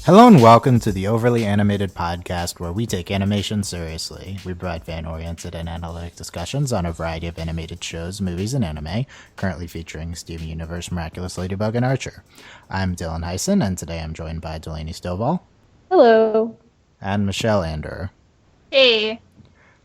Hello and welcome to the Overly Animated Podcast, where we take animation seriously. We provide fan-oriented and analytic discussions on a variety of animated shows, movies, and anime, currently featuring Steven Universe, Miraculous Ladybug, and Archer. I'm Dylan Hysen, and today I'm joined by Delaney Stovall. Hello. And Michelle Anderer. Hey.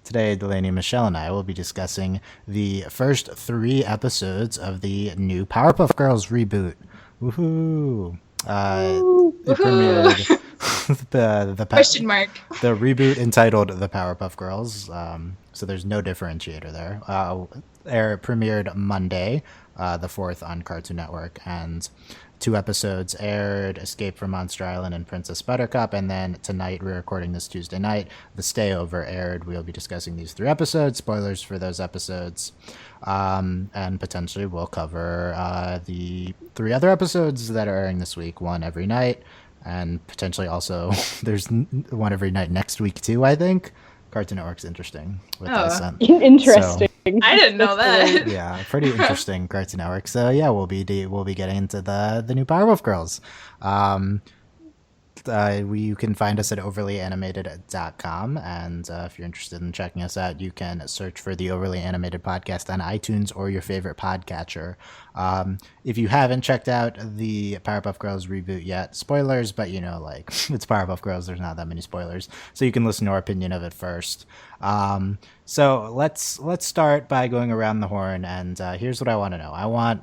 Today, Delaney, Michelle, and I will be discussing the first 3 episodes of the new Powerpuff Girls reboot. Woohoo! It premiered the question mark. The reboot entitled The Powerpuff Girls. So there's no differentiator there. Premiered Monday, the 4th on Cartoon Network, and 2 episodes aired: Escape from Monster Island and Princess Buttercup. And then tonight, we're recording this Tuesday night, The Stayover aired. We'll be discussing these 3 episodes, spoilers for those episodes, and potentially we'll cover the 3 other episodes that are airing this week, one every night, and potentially also there's one every night next week too, I think. Cartoon Network's interesting with Hysen. Interesting. So, I didn't know that. Yeah, pretty interesting Cartoon Network. So yeah, we'll be getting into the new Powerpuff Girls. You can find us at overlyanimated.com, and if you're interested in checking us out, you can search for the Overly Animated Podcast on iTunes or your favorite podcatcher. If you haven't checked out the Powerpuff Girls reboot yet, spoilers, but it's Powerpuff Girls, there's not that many spoilers, so you can listen to our opinion of it first. So let's start by going around the horn, and here's what I want to know. I want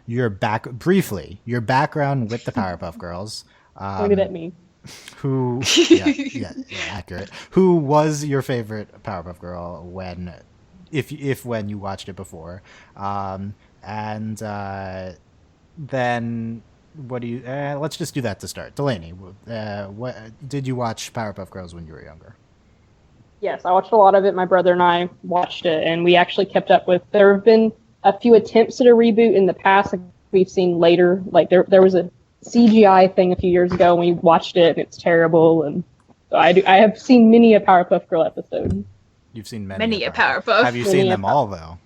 your background with the Powerpuff Girls. Look at me. Who? Yeah, accurate. Who was your favorite Powerpuff Girl when you watched it before? And then what do you? Let's just do that to start. Delaney, what did you watch Powerpuff Girls when you were younger? Yes, I watched a lot of it. My brother and I watched it, and we actually kept up with. There have been a few attempts at a reboot in the past. Like we've seen later. Like there was a CGI thing a few years ago when we watched it, and it's terrible. And so I have seen many a Powerpuff Girl episode. You've seen many a Powerpuff. Have you seen them all though?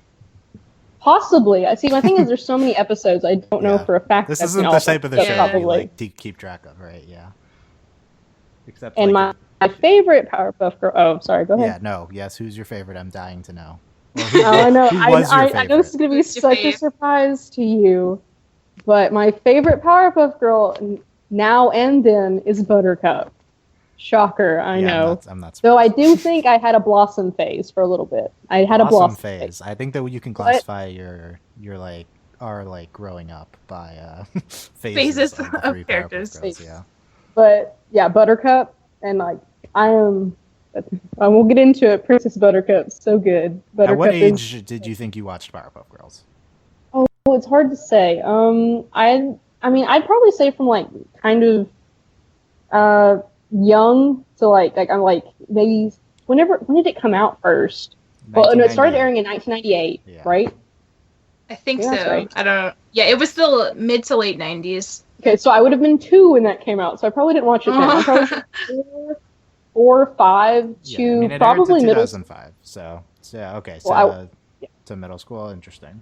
Possibly. I see. My thing is, there's so many episodes. I don't know for a fact. This isn't the type of the show you like to keep track of, right? Yeah. Except. And my favorite Powerpuff Girl. Oh, sorry. Go ahead. Yeah. No. Yes. Who's your favorite? I'm dying to know. I know. I know this is going to be such a surprise to you. But my favorite Powerpuff Girl now and then is Buttercup. Shocker, I know. I'm not surprised. Though I do think I had a Blossom phase for a little bit. I had a Blossom phase. I think that you can classify your growing up by phases of characters. Girls, yeah. But yeah, Buttercup, and I will get into it. Princess Buttercup, so good. Buttercup. At what age did you think you watched Powerpuff Girls? Oh, it's hard to say. I'd probably say from kind of young to I'm maybe when did it come out first? Well, no, it started airing in 1998, right? I think so. Right. I don't know. Yeah, it was still mid to late 90s. Okay, so I would have been 2 when that came out, so I probably didn't watch it then. I probably 4 or 5 to probably middle. 2005. So yeah, okay. So to middle school, interesting.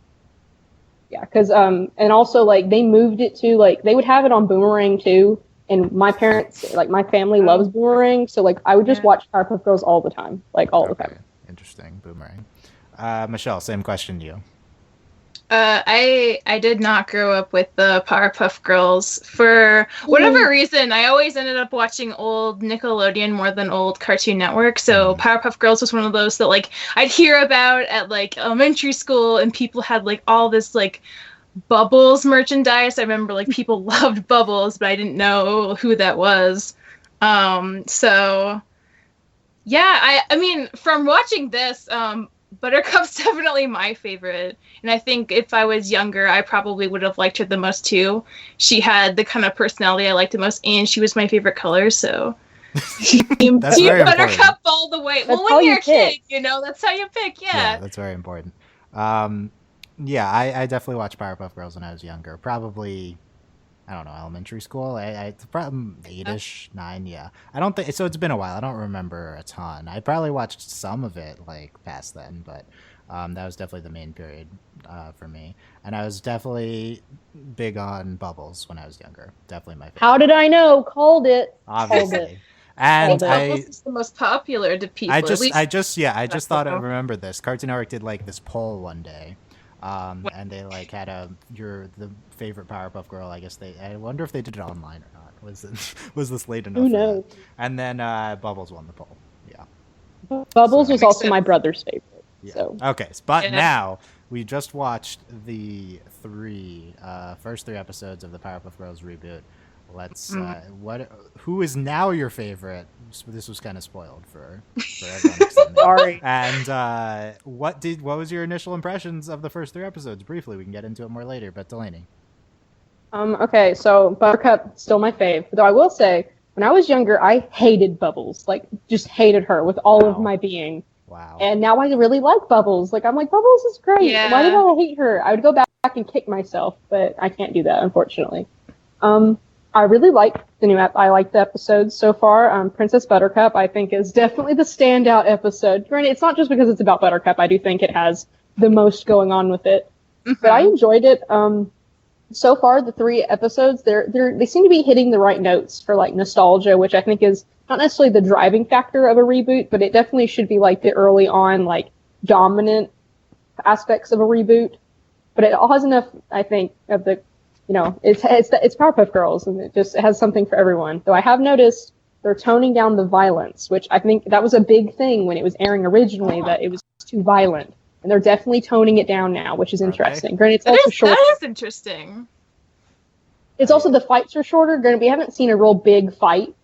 Yeah, because and also they moved it to they would have it on Boomerang too, and my parents my family loves Boomerang, so I would just watch Powerpuff Girls all the time, all the time. Interesting, Boomerang. Michelle, same question to you. I did not grow up with the Powerpuff Girls. For whatever reason, I always ended up watching old Nickelodeon more than old Cartoon Network. So Powerpuff Girls was one of those that I'd hear about at elementary school, and people had all this Bubbles merchandise. I remember people loved Bubbles, but I didn't know who that was. So yeah, I mean from watching this, Buttercup's definitely my favorite, and I think if I was younger, I probably would have liked her the most too. She had the kind of personality I liked the most, and she was my favorite color, so Team Buttercup all the way. Well, when you're a kid, that's how you pick. Yeah, that's very important. Yeah, I definitely watched Powerpuff Girls when I was younger. Probably, I don't know, elementary school. It's probably 8-ish, 9. Yeah, I don't think so. It's been a while. I don't remember a ton. I probably watched some of it past then, but That was definitely the main period for me. And I was definitely big on Bubbles when I was younger. Definitely my favorite. How did I know? Called it. Obviously. Called it. And Bubbles is the most popular to people. I at least just thought I remembered this. Cartoon Network did like this poll one day. And they like had you're the favorite Powerpuff Girl. I guess I wonder if they did it online or not. Was this late enough? Who knows? And then Bubbles won the poll. Yeah. Bubbles So- was also my brother's favorite. Yeah. So Okay, but Yeah. now we just watched the first three episodes of the Powerpuff Girls reboot. Let's who is now your favorite? This was kind of spoiled for everyone. Except me. sorry. And what was your initial impressions of the first three episodes? Briefly, we can get into it more later. But Delaney, Okay, so Buttercup still my fave. Though I will say, when I was younger, I hated Bubbles. Like, just hated her with all of Wow. my being. wow, And now I really like Bubbles. Like, I'm like, Bubbles is great. Yeah. Why did I hate her? I would go back and kick myself, but I can't do that, unfortunately. I really like I like the episodes so far. Princess Buttercup, I think, is definitely the standout episode. Granted, it's not just because it's about Buttercup. I do think it has the most going on with it. But I enjoyed it. So far, the three episodes, they seem to be hitting the right notes for like nostalgia, which I think is not necessarily the driving factor of a reboot, but it definitely should be like the early on like dominant aspects of a reboot. But it all has enough, I think, of the, it's Powerpuff Girls, and it has something for everyone. Though I have noticed they're toning down the violence, which I think that was a big thing when it was airing originally, that it was too violent. And they're definitely toning it down now, which is interesting. Granted, it's also short. That is interesting. It's also the fights are shorter. Granted, we haven't seen a real big fight,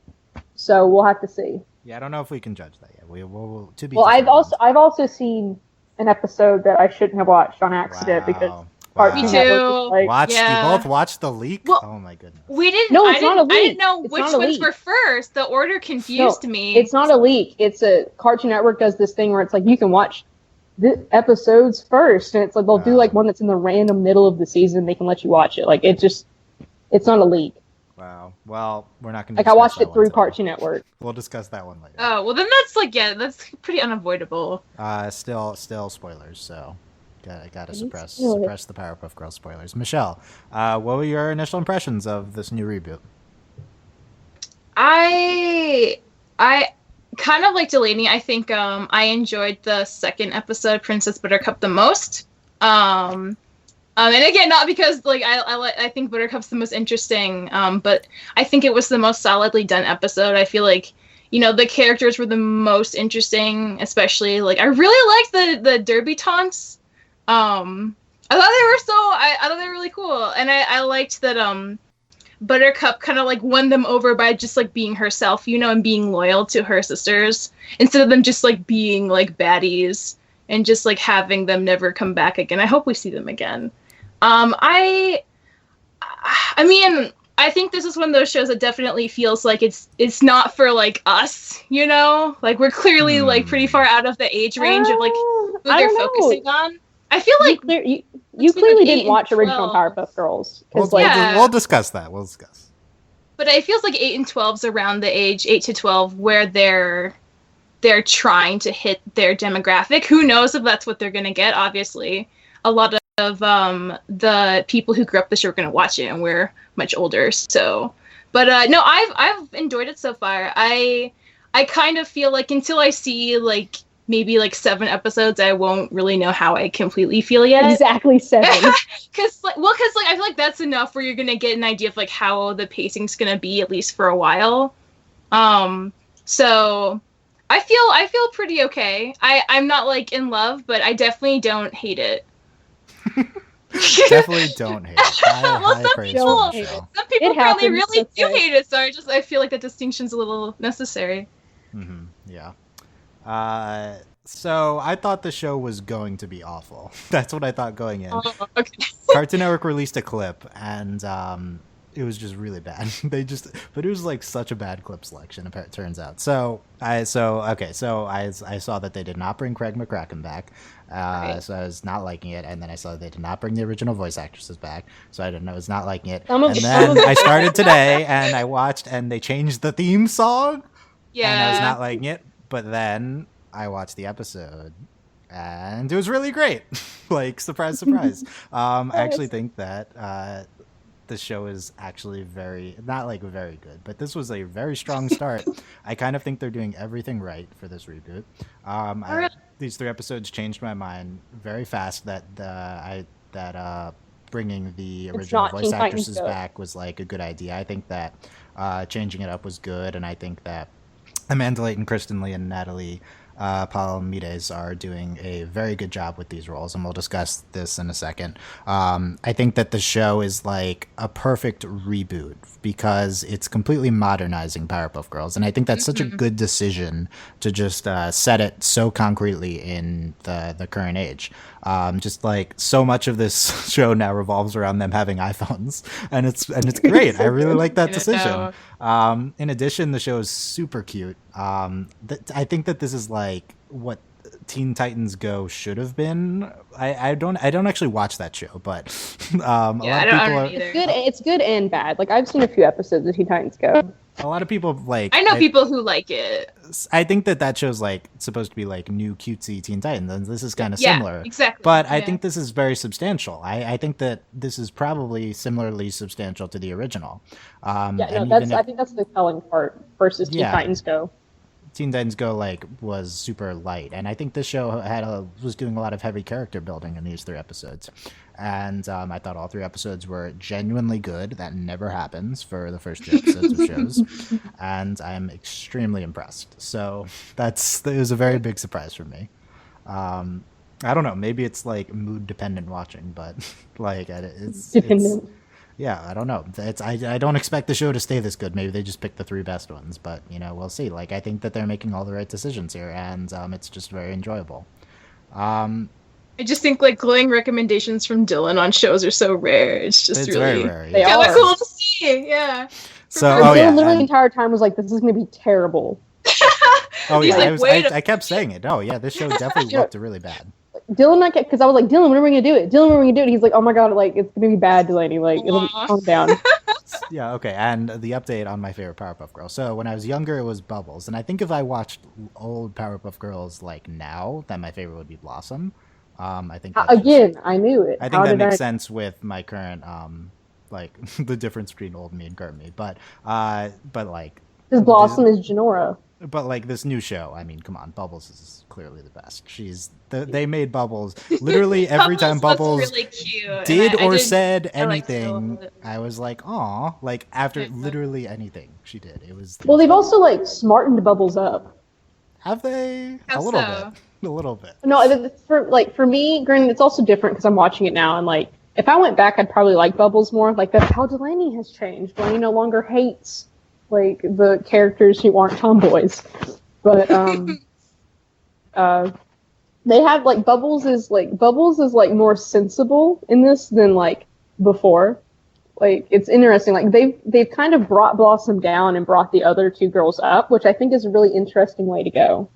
so we'll have to see. yeah, I don't know if we can judge that yet. We'll to be. Well, I've determined. also seen an episode that I shouldn't have watched on accident because Wow. Cartoon Me Network too. was like, Watched Yeah. you both watched the leak? Well, oh my goodness. We didn't. No, I it's not didn't. a I leak. didn't know It's which not a ones leak. were first. The order confused me. It's not a leak. It's a Cartoon Network does this thing where it's like you can watch the episodes first, and it's like they'll do like one that's in the random middle of the season. They can let you watch it. Like it's not a leak. Wow. Well, we're not going to. Like I watched it through Cartoon Network. We'll discuss that one later. Oh well, then that's pretty unavoidable. Still spoilers. So, gotta suppress spoilers. the Powerpuff Girls spoilers. Michelle, what were your initial impressions of this new reboot? I kind of like Delaney. I think I enjoyed the second episode, Princess Buttercup, the most. And again, not because like I think Buttercup's the most interesting, but I think it was the most solidly done episode. I feel like the characters were the most interesting, especially like I really liked the Derby taunts. I thought they were really cool, and I liked that Buttercup kind of like won them over by just like being herself, and being loyal to her sisters instead of them just like being like baddies and just like having them never come back again. I hope we see them again. I mean, I think this is one of those shows that definitely feels like it's not for like us, like we're clearly like pretty far out of the age range of like who I they're don't know. focusing on. I feel like you between, clearly like, 8 didn't watch and original 12. Powerpuff Girls. We'll, 'Cause, like, Yeah. we'll discuss that. We'll discuss. but it feels like 8 and 12's around the age 8 to 12 where they're trying to hit their demographic. Who knows if that's what they're gonna get? Obviously, a lot of the people who grew up this year are gonna watch it, and we're much older. So, but no, I've enjoyed it so far. I kind of feel like until I see like maybe like 7 episodes, I won't really know how I completely feel yet. exactly 7. Because I feel like that's enough where you're gonna get an idea of like how the pacing's gonna be at least for a while. So I feel pretty okay. I'm not like in love, but I definitely don't hate it. Definitely don't hate it. Well, High some praise people- for Michelle. Some people It apparently happens, really that's do right. hate it, so I feel like that distinction's a little necessary. Mm-hmm. Yeah. So I thought the show was going to be awful. That's what I thought going in. Oh, okay. Cartoon Network released a clip, and it was just really bad. But it was like such a bad clip selection. It turns out. So I saw that they did not bring Craig McCracken back. Right. So I was not liking it, and then I saw they did not bring the original voice actresses back, so I was not liking it. Some of And the- then I started today, and I watched, and they changed the theme song, Yeah. and I was not liking it. But then I watched the episode, and it was really great. Like, surprise, surprise. I actually think that the show is actually not like very good, but this was a very strong start. I kind of think they're doing everything right for this reboot. These 3 episodes changed my mind very fast that bringing the original voice actresses back was like a good idea. I think that changing it up was good, and I think that Amanda Layton, Kristen Lee, and Natalie Palamides are doing a very good job with these roles, and we'll discuss this in a second. I think that the show is like a perfect reboot because it's completely modernizing Powerpuff Girls, and I think that's such a good decision to just set it so concretely in the current age. Just like so much of this show now revolves around them having iPhones, and it's great. I really like that decision. In addition, the show is super cute. I think that this is like what Teen Titans Go should have been. I don't actually watch that show, but a lot of people it's good and bad. Like, I've seen a few episodes of Teen Titans Go. A lot of people like. I know people who like it. I think that show's like supposed to be like new cutesy Teen Titans, and this is kind of similar. Exactly. But I think this is very substantial. I think that this is probably similarly substantial to the original. I think that's the telling part versus Teen Titans Go. Teen Titans Go was super light, and I think this show was doing a lot of heavy character building in these 3 episodes, and I thought all 3 episodes were genuinely good. That never happens for the first 3 episodes of shows, and I'm extremely impressed. So it was a very big surprise for me. I don't know, maybe it's like mood dependent watching, but like it's dependent. Yeah, I don't know. I don't expect the show to stay this good. Maybe they just picked the 3 best ones, but we'll see. Like, I think that they're making all the right decisions here, and it's just very enjoyable. I just think like glowing recommendations from Dylan on shows are so rare. It's really very rare. Kind of cool to see. Yeah. Dylan literally the entire time was like, "This is going to be terrible." Oh yeah, I kept saying it. Oh yeah, this show definitely looked really bad. Dylan, because I was like, Dylan, when are we gonna do it? Dylan, when are we gonna do it? He's like, oh my god, like it's gonna be bad, Delaney. Like, it'll calm down. Yeah, okay. And the update on my favorite Powerpuff Girl. So when I was younger, it was Bubbles, and I think if I watched old Powerpuff Girls like now, then my favorite would be Blossom. I think I knew it. I think that makes sense with my current like the difference between old me and current me, but like because Blossom is Genora. But like this new show, I mean, come on, Bubbles is clearly the best. They made Bubbles literally every time Bubbles really cute, did or said anything. I was like, aw, like after literally anything she did, it was. Well, they've also like smartened Bubbles up. Have they? A little bit. No, for me, granted, it's also different because I'm watching it now, and like if I went back, I'd probably like Bubbles more. Like that's how Delaney has changed. Delaney no longer hates like the characters who aren't tomboys, but they have like Bubbles is like more sensible in this than like before. Like it's interesting. Like they've kind of brought Blossom down and brought the other 2 girls up, which I think is a really interesting way to go.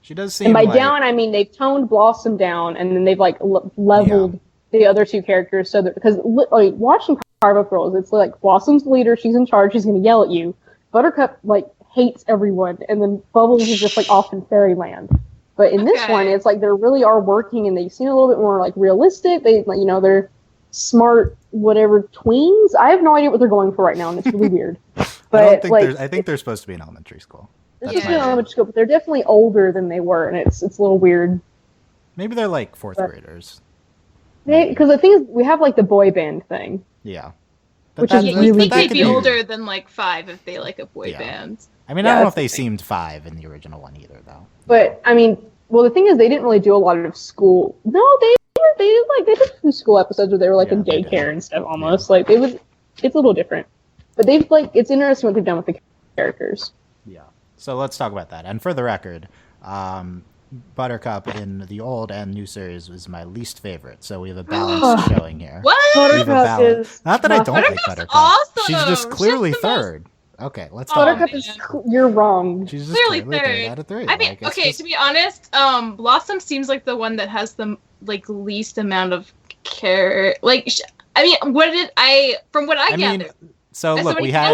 She does seem. And by down, I mean they've toned Blossom down, and then they've like leveled the other 2 characters so that because like watching Powerpuff Girls, it's like Blossom's the leader, she's in charge, she's going to yell at you. Buttercup like hates everyone, and then Bubbles is just like off in fairyland. But in this one, it's like they really are working, and they seem a little bit more like realistic. They like they're smart whatever tweens. I have no idea what they're going for right now, and it's really weird. But I think they're supposed to be in elementary school. They're supposed to be in elementary school, but they're definitely older than they were, and it's a little weird. Maybe they're like 4th graders. Because the thing is, we have like the boy band thing. Yeah. Which is really. You think they'd be older than like 5 if they like a boy band. I mean, I don't know if they seemed 5 in the original one either, though. But I mean, well, the thing is, they didn't really do a lot of school. No, they did 2 school episodes where they were like in daycare and stuff almost. Yeah. Like it's a little different. But they've like it's interesting what they've done with the characters. Yeah. So let's talk about that. And for the record, Buttercup in the old and new series was my least favorite, so we have a balance showing here. What? Buttercup is not that I don't like Buttercup. Awesome. She's just clearly third. Okay, let's talk. Buttercup is you're wrong. She's just clearly third out of 3. I mean, to be honest, Blossom seems like the one that has the like least amount of care. Like, I mean, from what I gathered. So look, we had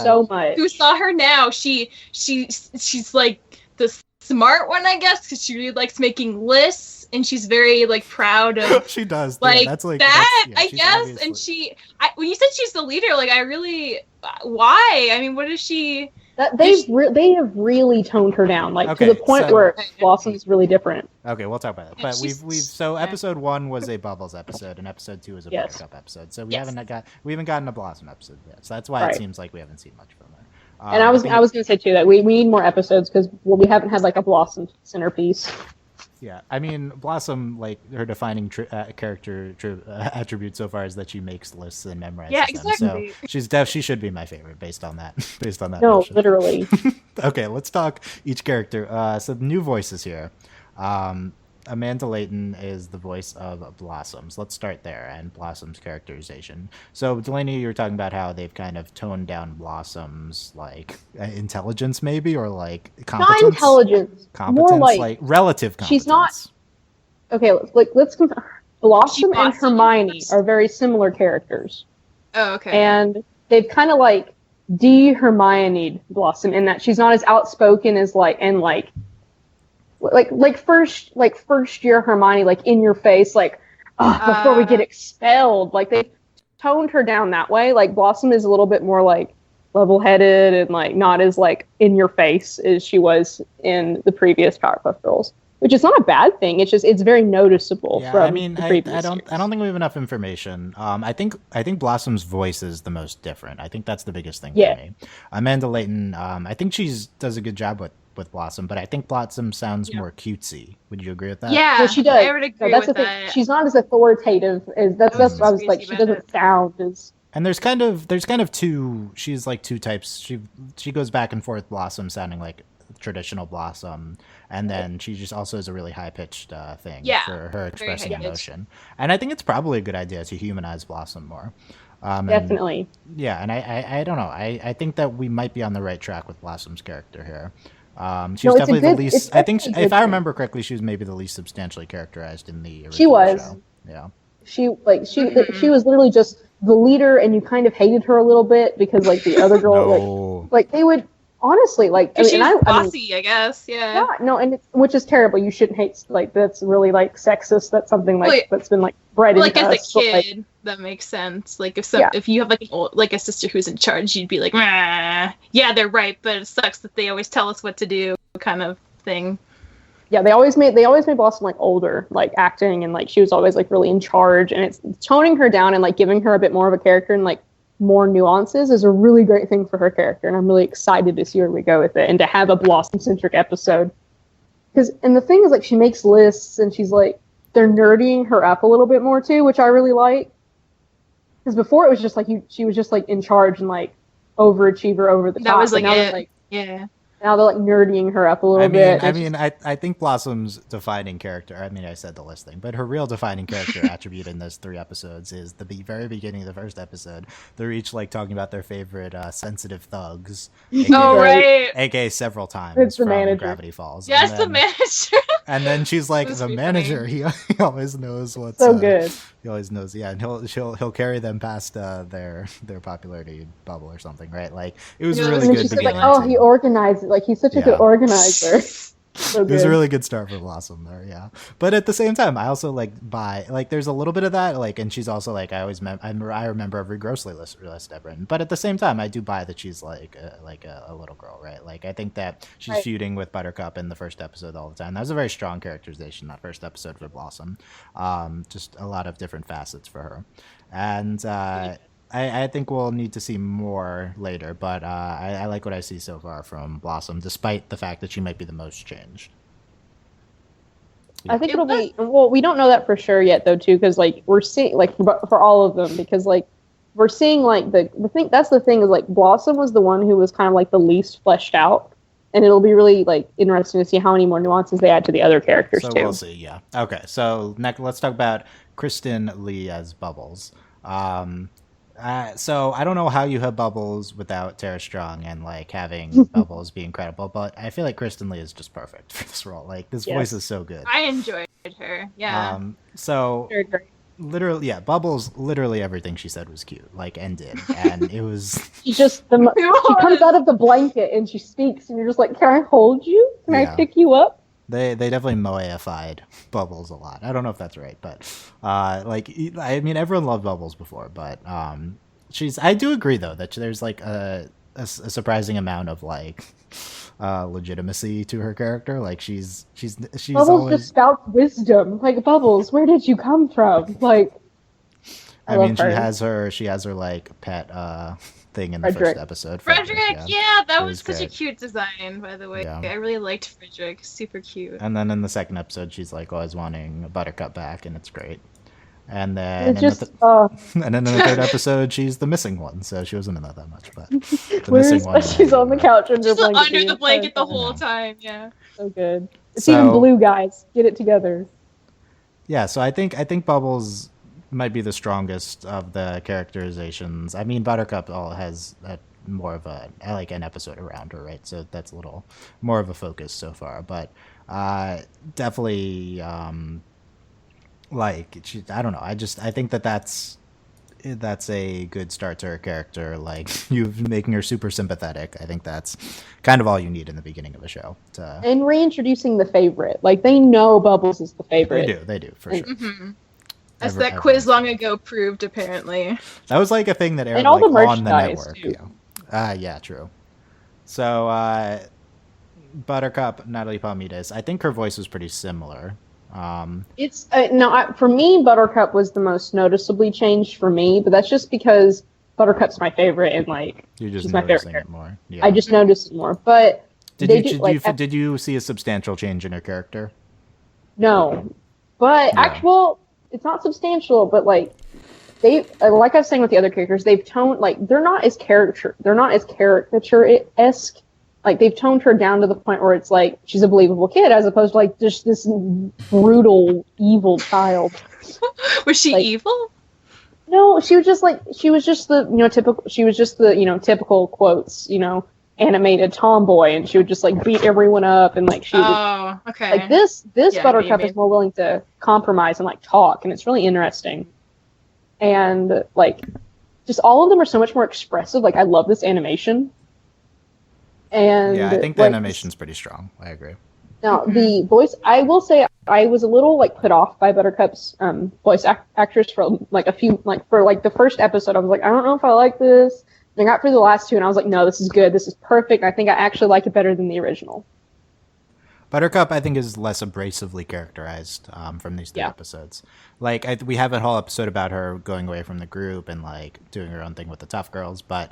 so much. Who saw her now? She's like the smart one, I guess, because she really likes making lists, and she's very like proud of. She does. Like, yeah, that's like that, that's, yeah, I guess. obviously... And when you said she's the leader, like I really, why? I mean, what is she? They have really toned her down, like Okay, to the point so- where Blossom is really different. Okay, we'll talk about that. Yeah, But we've so episode 1 was a Bubbles episode, and episode 2 is a Yes. Buttercup episode. So we Yes. haven't gotten a Blossom episode yet. So that's why Right. it seems like we haven't seen much from her. And I was think- going to say too that we need more episodes because we haven't had like a Blossom centerpiece. Yeah, I mean, Blossom, like her defining character attribute so far is that she makes lists and memorizes Yeah, them. exactly. So she should be my favorite based on that. Based on that. No, notion. literally. Okay, let's talk each character. So the new voices here. Amanda Layton is the voice of Blossoms. Let's start there, and Blossom's characterization. So Delaney, you were talking about how they've kind of toned down Blossom's like intelligence, maybe, or like competence. Not intelligence. Competence, More like relative competence. she's not- okay. Let's compare. Blossom and bossy? Hermione are very similar characters, Oh, okay. and they've kind of like de-Hermione Blossom in that she's not as outspoken as first year Hermione, like in your face, like before we get expelled. Like they toned her down that way. Like Blossom is a little bit more like level-headed and like not as like in your face as she was in the previous Powerpuff Girls, which is not a bad thing. It's just it's very noticeable. Yeah, from I mean, the I previous don't series. think we have enough information. I think Blossom's voice is the most different. I think that's the biggest thing Yeah. for me. Amanda Layton, I think does a good job with Blossom, but I think Blossom sounds more cutesy. Would you agree with that? yeah, Yeah, she does. I would So agree that's with the thing. that. She's not as authoritative as that's what I was like. crazy She about doesn't it. sound as And there's kind of two. She's like two types. She goes back and forth. Blossom sounding like traditional Blossom, and then she just also has a really high pitched thing for her expressing high-pitched. emotion. And I think it's probably a good idea to humanize Blossom more. And- definitely. Yeah, and I don't know. I think that we might be on the right track with Blossom's character here. She was No, it's a definitely the good- least. it's I think, definitely a if good I thing. remember correctly, she was maybe the least substantially characterized in the original She was. show. Yeah. She was literally just the leader, and you kind of hated her a little bit because like the other girl, No. like they would honestly like. I She's mean, I mean, bossy, I guess. Yeah. yeah, no, and which is terrible. You shouldn't hate like that's really like sexist. That's something like Well, that's been like bred Like into as a us. But, like, kid, that makes sense. Like Yeah. if you have like a sister who's in charge, you'd be like, "Meh, yeah, they're right, but it sucks that they always tell us what to do," kind of thing. yeah, they always made Blossom like older, like acting, and like she was always like really in charge. And it's toning her down and like giving her a bit more of a character and like more nuances is a really great thing for her character. And I'm really excited to see where we go with it and to have a Blossom centric episode. And the thing is, like, she makes lists and she's like they're nerdying her up a little bit more too, which I really like. Because before it was just like she was just like in charge and like overachiever over the top. That was But like now it. they're, like, Yeah. now they're like nerdying her up a little bit. I think Blossom's defining character. I mean, I said the list thing, but her real defining character attribute in those 3 episodes is the very beginning of the first episode. They're each like talking about their favorite sensitive thugs. Oh right. AKA several times It's the from manager. Gravity Falls. Yes, and the then, manager. And then she's like, was the pretty manager. He always knows what's so good. He always knows, yeah, and he'll carry them past their popularity bubble or something, right? Like it was Yeah, a really And then good she said, beginning. like, oh, too. he organized it. Like, he's such a Yeah. good organizer. So It was a good. really good start for Blossom there, yeah. But at the same time, I also there's a little bit of that, like, and she's also like, I remember every grossly list I've written. But at the same time, I do buy that she's like a little girl, right? Like, I think that she's Right. feuding with Buttercup in the first episode all the time. That was a very strong characterization, that first episode for Blossom. Just a lot of different facets for her. And I think we'll need to see more later, but I like what I see so far from Blossom, despite the fact that she might be the most changed. I think it'll be, well, we don't know that for sure yet, though, too, because, like, we're seeing, like, for all of them, because, like, we're seeing, like, the thing, that's the thing, is, like, Blossom was the one who was kind of, like, the least fleshed out, and it'll be really, like, interesting to see how many more nuances they add to the other characters, So too. we'll see, yeah. Okay, so next, let's talk about Kristen Lee as Bubbles. So I don't know how you have Bubbles without Tara Strong and like having Bubbles be incredible, but I feel like Kristen Lee is just perfect for this role. Like this Yes. voice is so good. I enjoyed her. Yeah. So Very great. literally, yeah, Bubbles, literally everything she said was cute, like, and did. And it was... She comes out of the blanket and she speaks, and you're just like, can I hold you? Can I pick you up? They definitely moeified Bubbles a lot. I don't know if that's right, but like, I mean, everyone loved Bubbles before, but I do agree though that there's like a surprising amount of like legitimacy to her character. Like she's Bubbles always... just spouts wisdom. Like, Bubbles, where did you come from? Like, I mean, she has her like pet thing in the first episode. Frederick, yeah, that was such a cute design, by the way. Yeah. I really liked Frederick, super cute. And then in the second episode, she's like always wanting a Buttercup back, and it's great. And then and then in the third episode, she's the missing one, so she wasn't in that much. But she's on the couch under the blanket the whole time. Yeah, so good. It's even blue, guys. Get it together. Yeah, so I think Bubbles might be the strongest of the characterizations. I mean, Buttercup has more of an episode around her, right? So that's a little more of a focus so far, but definitely I don't know. I think that's a good start to her character. Like, you making her super sympathetic. I think that's kind of all you need in the beginning of a show. And reintroducing the favorite. Like, they know Bubbles is the favorite. They do for sure. Mm-hmm. As that quiz long ago proved, apparently. That was like a thing that aired and all like, the on the network. Too. Yeah, true. So Buttercup, Natalie Palmides, I think her voice was pretty similar. It's for me, Buttercup was the most noticeably changed for me, but that's just because Buttercup's my favorite, and like, you're just she's my favorite it more. Yeah. I just noticed it more. But did you see a substantial change in her character? No, but it's not substantial, but like, they like I was saying with the other characters, they've toned, like, they're not as caricature-esque. Like, they've toned her down to the point where it's like she's a believable kid, as opposed to like just this brutal, evil child. Was she evil? No, she was just the typical quotes, animated tomboy, and she would just like beat everyone up, and like she would okay. Like this Buttercup is more willing to compromise and like talk, and it's really interesting. And like, just all of them are so much more expressive. Like, I love this animation. And yeah, I think the animation's pretty strong. I agree. Now, the voice, I will say, I was a little like put off by Buttercup's voice actress for like the first episode. I was like, I don't know if I like this. And I got through the last two, and I was like, no, this is good. This is perfect. I think I actually like it better than the original. Buttercup, I think, is less abrasively characterized from these three episodes. Like, we have a whole episode about her going away from the group and like doing her own thing with the tough girls, but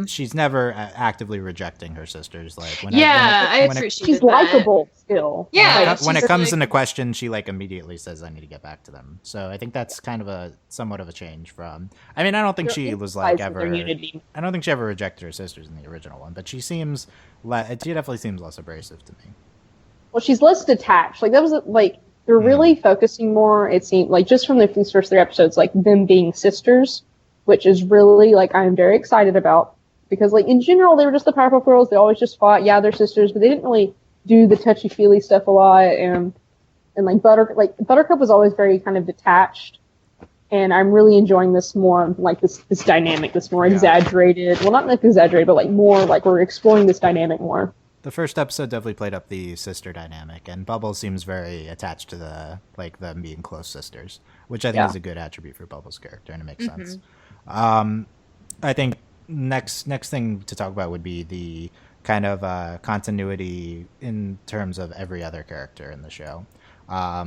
she's never actively rejecting her sisters. Like, I appreciate she's likable still. Yeah, when it comes into question, she like immediately says, "I need to get back to them." So I think that's kind of somewhat of a change from. I mean, I don't think she was like ever. I don't think she ever rejected her sisters in the original one, but she definitely seems less abrasive to me. Well, she's less detached. Like, that was like, they're really focusing more, it seemed like, just from these first three episodes, like them being sisters, which is really like, I'm very excited about, because like in general they were just the Powerpuff Girls. They always just fought. Yeah, they're sisters, but they didn't really do the touchy feely stuff a lot. And like Buttercup was always very kind of detached. And I'm really enjoying this more, like this dynamic, this more exaggerated. Well, not like exaggerated, but like more like we're exploring this dynamic more. The first episode definitely played up the sister dynamic, and Bubbles seems very attached to them being close sisters, which I think is a good attribute for Bubbles' character, and it makes sense. I think next thing to talk about would be the kind of continuity in terms of every other character in the show.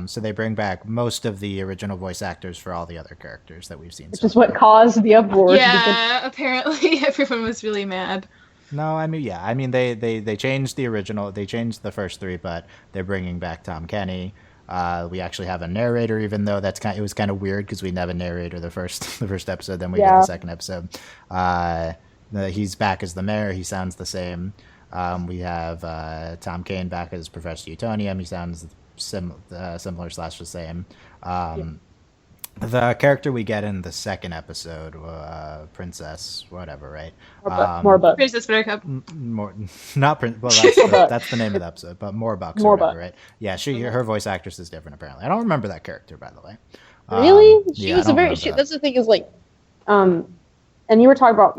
So they bring back most of the original voice actors for all the other characters that we've seen. Which is what caused the uproar. Yeah, apparently everyone was really mad. No, I mean, they changed the original. They changed the first three, but they're bringing back Tom Kenny. We actually have a narrator, even though it was kind of weird because we didn't have a narrator the first episode. Then we get the second episode. He's back as the mayor. He sounds the same. We have Tom Kane back as Professor Utonium. He sounds similar / the same. The character we get in the second episode, Princess, whatever, right? Morbuck. Princess Buttercup. Not Prince. Well, that's the name of the episode, but Morbuck, right? Yeah, her voice actress is different apparently. I don't remember that character, by the way. Really? She Yeah, I was a don't very. remember that. That's the thing is like, and you were talking about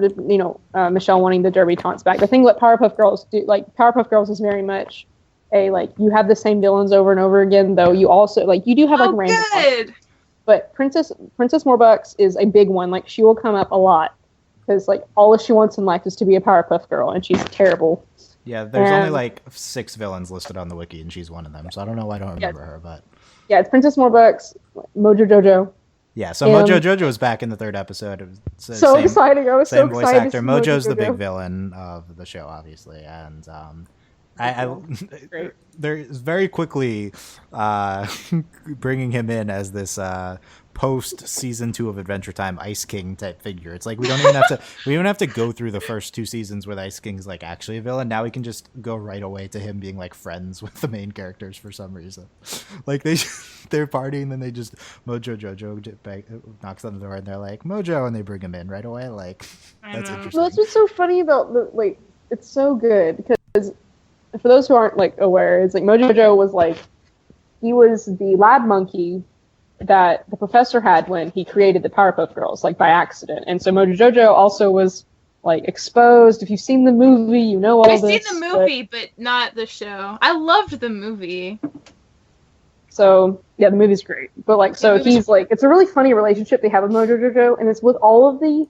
Michelle wanting the debutantes back. The thing that Powerpuff Girls do, like Powerpuff Girls, is very much a like you have the same villains over and over again. Though you also like you do have like random ones. Good. But Princess Morbucks is a big one. Like she will come up a lot because like all that she wants in life is to be a Powerpuff Girl, and she's terrible. Yeah, there's only like 6 villains listed on the wiki, and she's one of them. So I don't know why I don't remember her, but yeah, it's Princess Morbucks, Mojo Jojo. Yeah, so Mojo Jojo was back in the 3rd episode. It was So exciting! I was so same voice excited. actor. To see Mojo's Mojo the big Jojo. villain of the show, obviously, and they're very quickly bringing him in as this post season 2 of Adventure Time Ice King type figure. It's like we don't even have to go through the first 2 seasons where the Ice King's like actually a villain. Now we can just go right away to him being like friends with the main characters for some reason. Like they're partying, then they just Mojo Jojo knocks on the door and they're like Mojo, and they bring him in right away. Like that's interesting. Well, that's what's so funny about like it's so good because for those who aren't like aware, it's like Mojo Jojo was like he was the lab monkey that the professor had when he created the Powerpuff Girls, like by accident. And so Mojo Jojo also was like exposed. If you've seen the movie, you know all I've this. seen the movie, but not the show. I loved the movie. So yeah, the movie's great. But like, so he's like, it's a really funny relationship they have with Mojo Jojo, and it's with all of the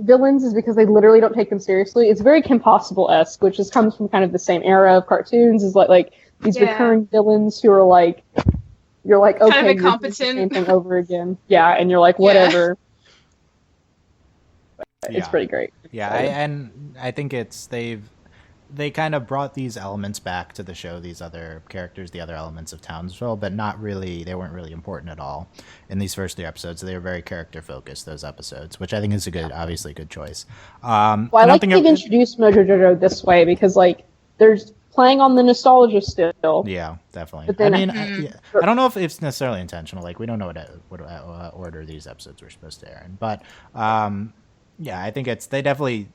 villains is because they literally don't take them seriously. It's very Kim Possible-esque, which just comes from kind of the same era of cartoons. Is like these recurring villains who are like. You're like, okay, kind of you're doing the same thing over again. Yeah, and you're like, whatever. Yeah. It's pretty great. Yeah, I think they kind of brought these elements back to the show, these other characters, the other elements of Townsville, but not really, they weren't really important at all in these first 3 episodes. They were very character focused, those episodes, which I think is obviously a good choice. Well, I like they've introduced Mojo Jojo this way because like there's playing on the nostalgia still. Yeah, definitely. But then, I don't know if it's necessarily intentional. Like, we don't know what order these episodes were supposed to air in. But, yeah, I think they definitely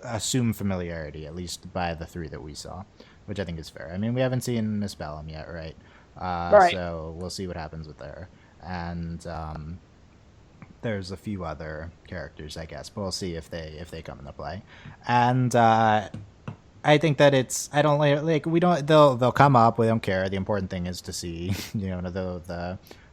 assume familiarity, at least by the 3 that we saw, which I think is fair. I mean, we haven't seen Miss Bellum yet, right? Right. So we'll see what happens with her. And there's a few other characters, I guess, but we'll see if they come into play. And I think that they'll come up. We don't care. The important thing is to see,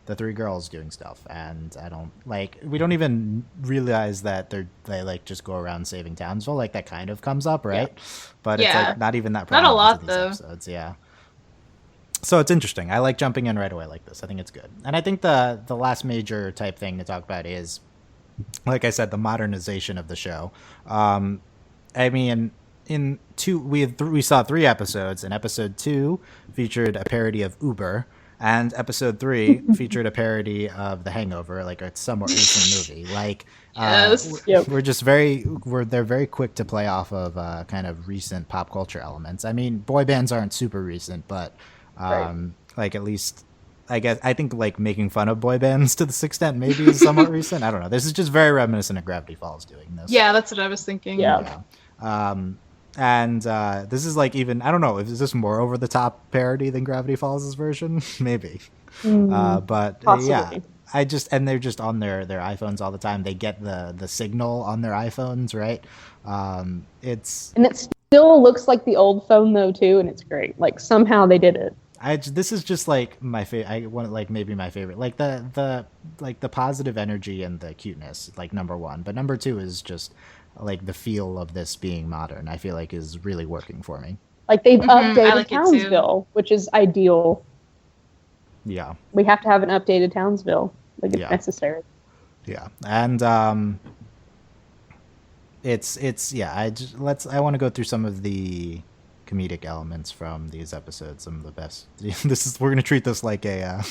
the 3 girls doing stuff. And we don't even realize that they like just go around saving Townsville. Like that kind of comes up, right? Yeah. But it's like not even that not a lot though. Episodes. Yeah. So it's interesting. I like jumping in right away like this. I think it's good. And I think the last major type thing to talk about is, like I said, the modernization of the show. I mean, we saw 3 episodes, and episode 2 featured a parody of Uber, and episode 3 featured a parody of The Hangover, like a somewhat recent movie. Like, we're just they're very quick to play off of kind of recent pop culture elements. I mean, boy bands aren't super recent, but like at least I think like making fun of boy bands to this extent maybe is somewhat recent. I don't know. This is just very reminiscent of Gravity Falls doing this. Yeah, that's what I was thinking. Yeah. And this is like even I don't know, is this more over the top parody than Gravity Falls' version? Maybe. But possibly. Yeah, and they're just on their iPhones all the time. They get the signal on their iPhones, right? And it still looks like the old phone though too, and it's great. Like somehow they did it. This is just like my favorite. I want like maybe my favorite. Like the positive energy and the cuteness, like number 1. But number 2 is just like the feel of this being modern. I feel like is really working for me. Like they've updated Townsville, which is ideal. Yeah, we have to have an updated Townsville. Like it's necessary. Yeah, and I want to go through some of the comedic elements from these episodes, some of the best. We're gonna treat this like a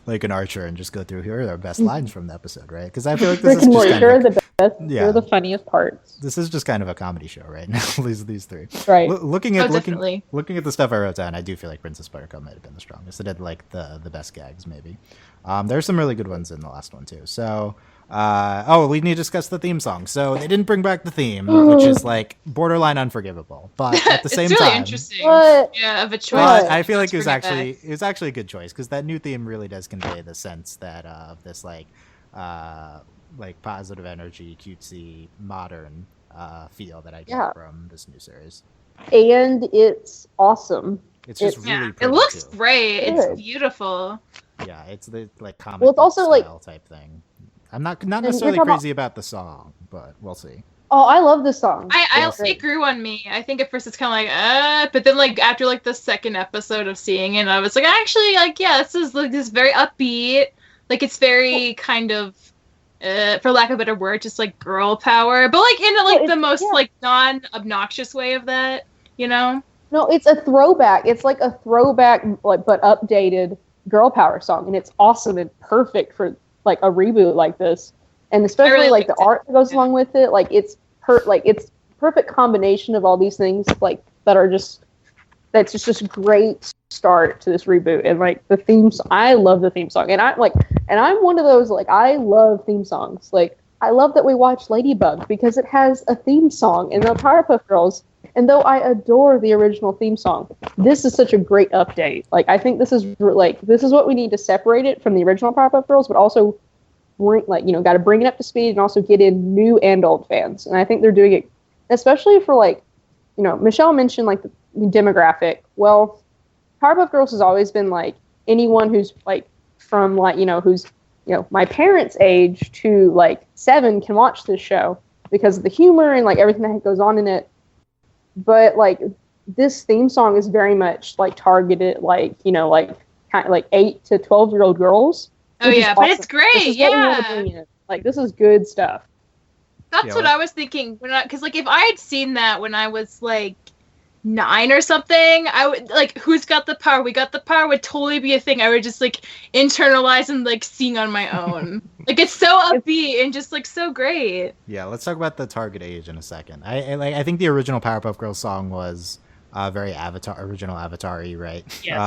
like an Archer and just go through here are our best lines from the episode, right? Because I feel like this is just kind of the best. Yeah, they're the funniest parts. This is just kind of a comedy show right now. these 3, right? Looking at the stuff I wrote down, I do feel like Princess Buttercup might have been the strongest. It had like the best gags, maybe. There's some really good ones in the last one too. So We need to discuss the theme song. So they didn't bring back the theme, which is like borderline unforgivable. But at the same it's really time, interesting. What? Yeah, of a choice. well, I feel like Let's bring it was actually a good choice because that new theme really does convey the sense that of this like positive energy, cutesy, modern feel that I get from this new series. And it's awesome. It's just really it pretty looks too. great. Good. It's beautiful. Yeah, it's the like comic Well, it's also, style type thing. I'm not necessarily crazy about the song, but we'll see. Oh, I love this song. It grew on me. I think at first it's kind of like, but then like after like the second episode of seeing it, I was like, actually, like, yeah, this is very upbeat. Like it's very kind of, for lack of a better word, just like girl power, but like in like the most like non-obnoxious way of that, you know? No, it's a throwback. It's like a throwback, like but updated girl power song, and it's awesome and perfect for like a reboot like this. And especially really like the art that goes along with it, like it's perfect combination of all these things like that's just great start to this reboot. And like the themes, I love the theme song, and I'm one of those, like, I love theme songs. Like I love that we watch Ladybug because it has a theme song, and the Powerpuff Girls. And though I adore the original theme song, this is such a great update. Like I think this is what we need to separate it from the original Powerpuff Girls, but also got to bring it up to speed and also get in new and old fans. And I think they're doing it, especially for Michelle mentioned like the demographic. Well, Powerpuff Girls has always been like anyone who's like from who's my parents' age to like 7 can watch this show because of the humor and like everything that goes on in it. But like this theme song is very much like targeted like kind of like 8 to 12-year-old girls. Oh yeah, but it's great. This is what we want to bring in. Like this is good stuff. That's what I was thinking because like if I had seen that when I was like 9 or something, I would like Who's Got the Power? We Got the Power would totally be a thing. I would just like internalize and like sing on my own. Like it's so upbeat and just like so great. Yeah, let's talk about the target age in a second. I think the original Powerpuff Girls song was very original Avatar-y, right? Yes.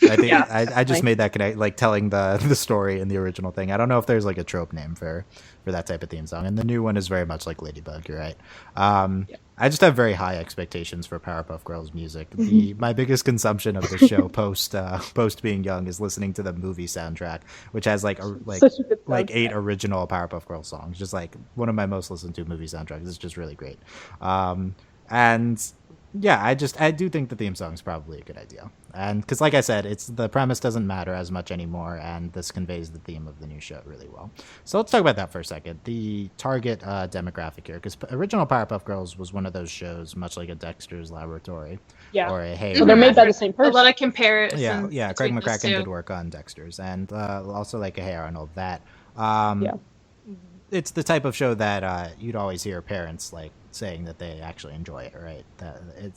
I think I just made that connect, like telling the story in the original thing. I don't know if there's like a trope name for that type of theme song, and the new one is very much like Ladybug. You're right. I just have very high expectations for Powerpuff Girls music. My biggest consumption of the show post being young is listening to the movie soundtrack, which has like 8 original Powerpuff Girls songs. Just like one of my most listened to movie soundtracks. It's just really great. And yeah, I do think the theme song is probably a good idea. And because like I said, the premise doesn't matter as much anymore, and this conveys the theme of the new show really well. So let's talk about that for a second. The target demographic here, because original Powerpuff Girls was one of those shows, much like a Dexter's Laboratory. Yeah. Or a Hey. So they're made by the same person. A lot of comparisons. Yeah. Craig McCracken did work on Dexter's, and also like a Hey Arnold. It's the type of show that you'd always hear parents like saying that they actually enjoy it, right?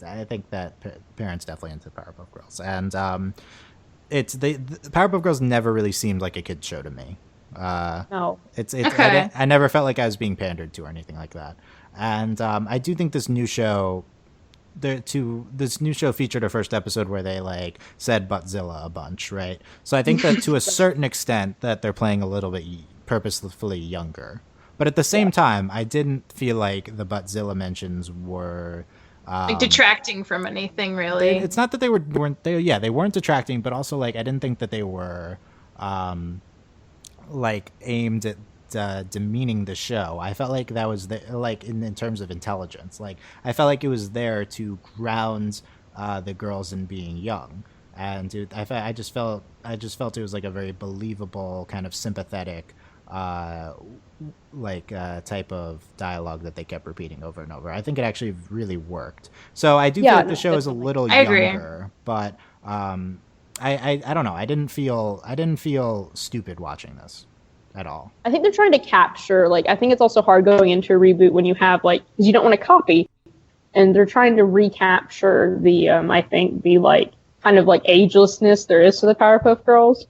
I think that parents definitely into Powerpuff Girls, and the Powerpuff Girls never really seemed like a kid's show to me. No, it's okay. I never felt like I was being pandered to or anything like that, and I do think this new show. This new show featured a first episode where they like said Buttzilla a bunch, right? So I think that to a certain extent that they're playing a little bit purposefully younger. But at the same time, I didn't feel like the Buttzilla mentions were like detracting from anything, really. It's not that they weren't detracting, but also like I didn't think that they were like aimed at demeaning the show. I felt like that was like in terms of intelligence. Like I felt like it was there to ground the girls in being young. And I just felt it was like a very believable, kind of sympathetic type of dialogue that they kept repeating over and over. I think it actually really worked. So I do feel like the show is a little younger, but I don't know. I didn't feel stupid watching this at all. I think they're trying to capture, like, I think it's also hard going into a reboot when you have, like, because you don't want to copy, and they're trying to recapture the, I think, the, like, kind of, like, agelessness there is to the Powerpuff Girls.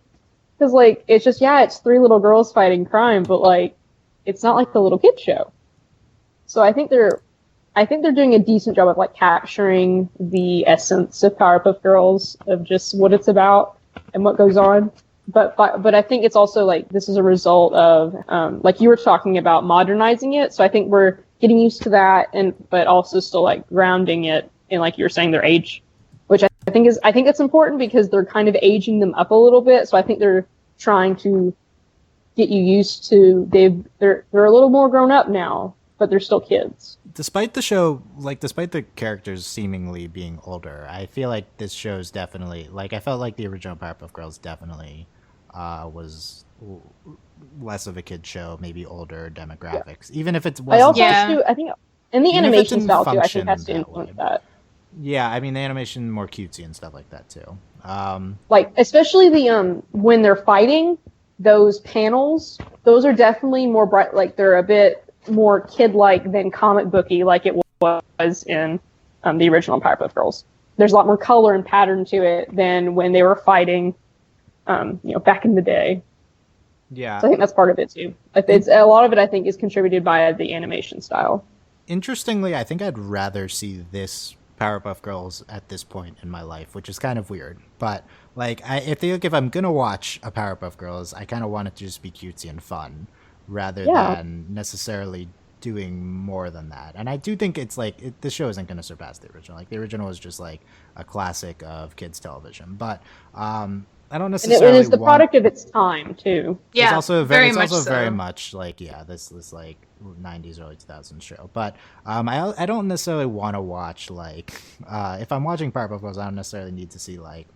Because, like, it's just, it's 3 little girls fighting crime, but, like, it's not like the little kid show. So I think they're doing a decent job of, like, capturing the essence of Powerpuff Girls, of just what it's about and what goes on. but I think it's also like this is a result of like you were talking about modernizing it. So I think we're getting used to that, but also still like grounding it in, like you were saying, their age, which I think it's important because they're kind of aging them up a little bit. So I think they're trying to get you used to they're a little more grown up now, but they're still kids. Despite the show, like despite the characters seemingly being older, I feel like this show's definitely like I felt like the original Powerpuff Girls definitely was less of a kid show, maybe older demographics, even if it wasn't. I also I think in the animation style too, I think has to influence that. Yeah, I mean the animation more cutesy and stuff like that too. Like especially the when they're fighting, those panels, those are definitely more bright. Like they're a bit more kid-like than comic booky, like it was in the original Powerpuff Girls. There's a lot more color and pattern to it than when they were fighting, back in the day. Yeah, so I think that's part of it too. It's a lot of it. I think is contributed by the animation style. Interestingly, I think I'd rather see this Powerpuff Girls at this point in my life, which is kind of weird. But like, if I'm gonna watch a Powerpuff Girls, I kind of want it to just be cutesy and fun, rather than necessarily doing more than that. And I do think it's like the show isn't going to surpass the original. Like the original was just like a classic of kids television, but I don't necessarily. And it is the product of its time too. Yeah, it's also very so. much like this like 90s early 2000s show. But I don't necessarily want to watch like if I'm watching Powerpuff Girls, I don't necessarily need to see like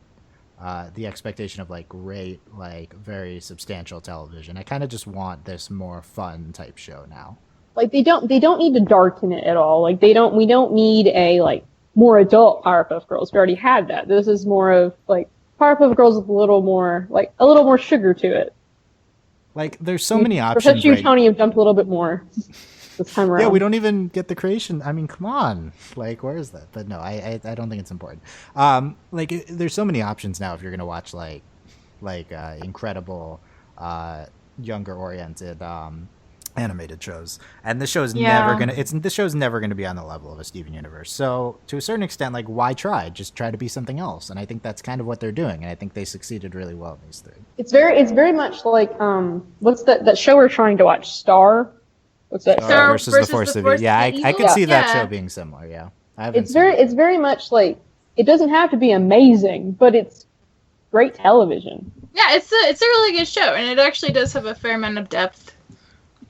the expectation of like great, like very substantial television. I kind of just want this more fun type show now. Like they don't need to darken it at all. Like we don't need a like more adult Powerpuff Girls. We already had that. This is more of like Powerpuff Girls with a little more sugar to it. Like there's so many options. Perhaps you, Tony, have jumped a little bit more this time around. Yeah, we don't even get the creation. I mean, come on. Like, where is that? But no, I don't think it's important. There's so many options now if you're gonna watch like incredible, younger oriented animated shows, and this show is never gonna be on the level of a Steven Universe. So to a certain extent, like, why try? Just try to be something else. And I think that's kind of what they're doing, and I think they succeeded really well in these three. It's very much like what's that show we're trying to watch? Star. What's that? Star versus the Force of Evil. Yeah, I could see that show being similar. Yeah, it's very much like it doesn't have to be amazing, but it's great television. Yeah, it's a really good show, and it actually does have a fair amount of depth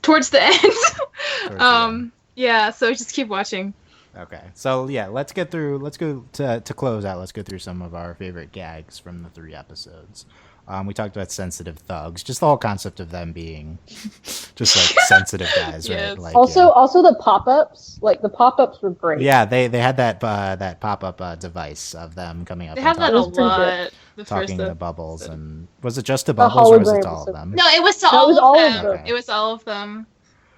towards the end. Yeah, so just keep watching. Okay, so yeah, let's go to close out. Let's go through some of our favorite gags from the 3 episodes. We talked about sensitive thugs, just the whole concept of them being just like sensitive guys, yes. right? Like, also the pop-ups, like the pop-ups were great. Yeah, they had that pop-up device of them coming up. They had that a lot. Talking to Bubbles, and was it just to Bubbles or was it to all of them? No, it was to all of them. Okay. It was all of them.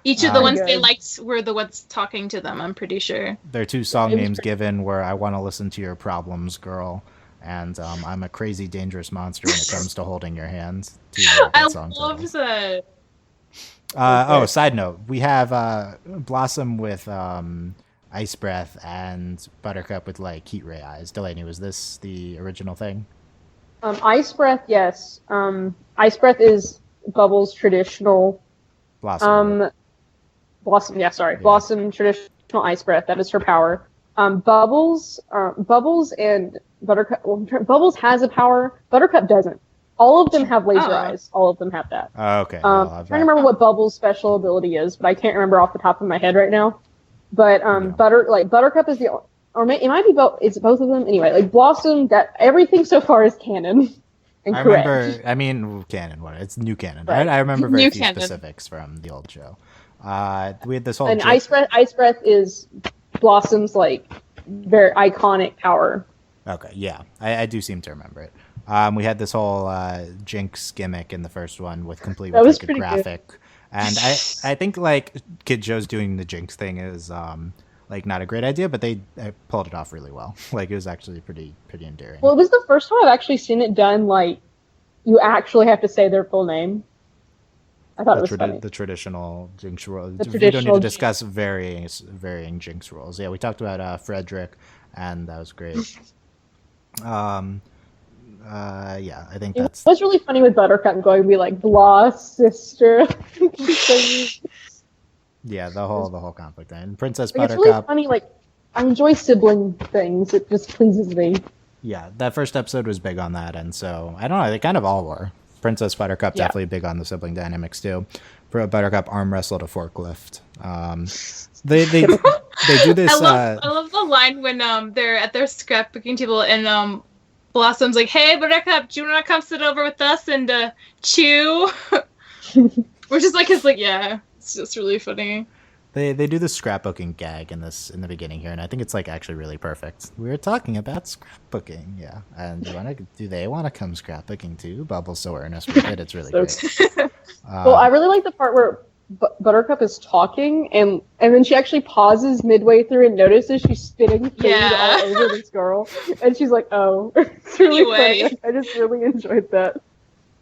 Each of the ones they liked were the ones talking to them, I'm pretty sure. Their 2 song names given were "I Want to Listen to Your Problems, Girl," and "I'm a Crazy Dangerous Monster When It Comes to Holding Your Hands." I love that. Side note, we have Blossom with ice breath and Buttercup with like heat ray eyes. Delaney, was this the original thing? Ice breath, yes. Ice breath is Bubbles' traditional. Blossom. Blossom, yeah, sorry. Yeah. Blossom traditional ice breath. That is her power. Bubbles and Buttercup. Well, Bubbles has a power. Buttercup doesn't. All of them have laser eyes. All of them have that. Okay. I'm trying to remember what Bubbles' special ability is, but I can't remember off the top of my head right now. But Buttercup is the, or it might be both. It's both of them anyway. Like Blossom, that everything so far is canon. And correct. Canon. What? It's new canon. Right. I remember very few specifics from the old show. We had this whole. And ice breath is Blossom's like very iconic power. Okay, yeah, I do seem to remember it. We had this whole Jinx gimmick in the first one with complete with like a graphic, good. And I think like Kid Joe's doing the Jinx thing is like not a great idea, but they pulled it off really well. Like it was actually pretty endearing. Well, it was the first time I've actually seen it done like you actually have to say their full name. I thought it was funny. The traditional Jinx rules. We don't need to discuss varying Jinx rules. Yeah, we talked about Frederick, and that was great. Yeah, I think It that's was really funny with Buttercup going to be like, blah, sister. yeah the whole conflict thing. And Princess Like, it's really Buttercup. funny. Like, I enjoy sibling things. It just pleases me. Yeah, that first episode was big on that, and so I don't know. They kind of all were. Princess Buttercup Yeah. definitely big on the sibling dynamics too. Buttercup arm wrestled a forklift. They do this. I love the line when they're at their scrapbooking table and Blossom's like, "Hey, Buttercup, do you want to come sit over with us and chew?" Which is like, yeah, it's just really funny. They do the scrapbooking gag in the beginning here, and I think it's like actually really perfect. We were talking about scrapbooking, yeah, and do they want to come scrapbooking too? Bubble's so earnest with it; it's really great. Well, I really like the part where Buttercup is talking, and then she actually pauses midway through and notices she's spitting food all over this girl, and she's like, "Oh, it's really funny." I just really enjoyed that.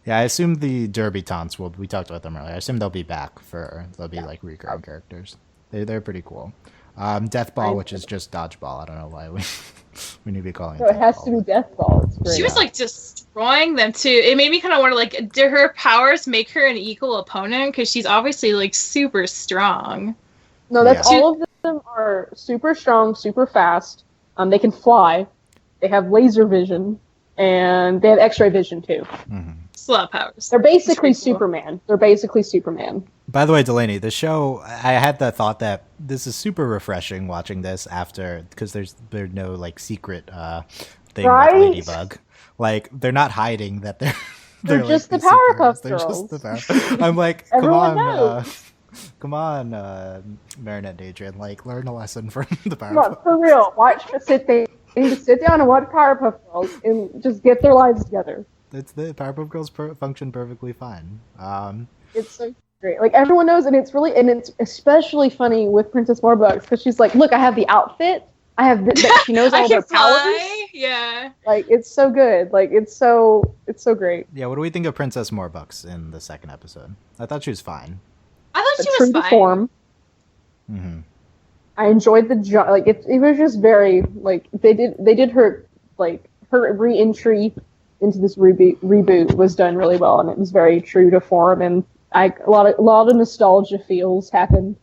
Yeah, I assume the debutantes we talked about them earlier. I assume they'll be back they'll be like recurring characters. They're pretty cool. Deathball, which is just dodgeball. I don't know why we need to be calling it. So it has to be Deathball. It's great. She was like destroying them too. It made me kind of wonder, like, do her powers make her an equal opponent? Because she's obviously like super strong. No, that's all of them are super strong, super fast. They can fly. They have laser vision, and they have X-ray vision too. Mm-hmm. Slot powers. They're basically cool. Superman. They're basically Superman. By the way, Delaney, the show, I had the thought that this is super refreshing watching this after, because there's no like secret thing right? with Ladybug. Like, they're not hiding that they're just like the Powerpuff Girls. They're just the Powerpuff. I'm like, come Everyone on, knows. come on, Marinette and Adrian, like, learn a lesson from the Powerpuff. Come on, for real. Sit down and watch Powerpuff Girls and just get their lives together. The Powerpuff Girls function perfectly fine. It's so great. Like, everyone knows, and it's especially funny with Princess Warbucks, because she's like, look, I have the outfit. I have that she knows all their powers. Yeah. Like, it's so good. Like, it's so great. Yeah, what do we think of Princess Morbucks in the second episode? I thought she was fine. I thought she True was to fine. form. Mm-hmm. I enjoyed the like it was just very like they did her like her re-entry into this reboot was done really well, and it was very true to form, and a lot of nostalgia feels happened.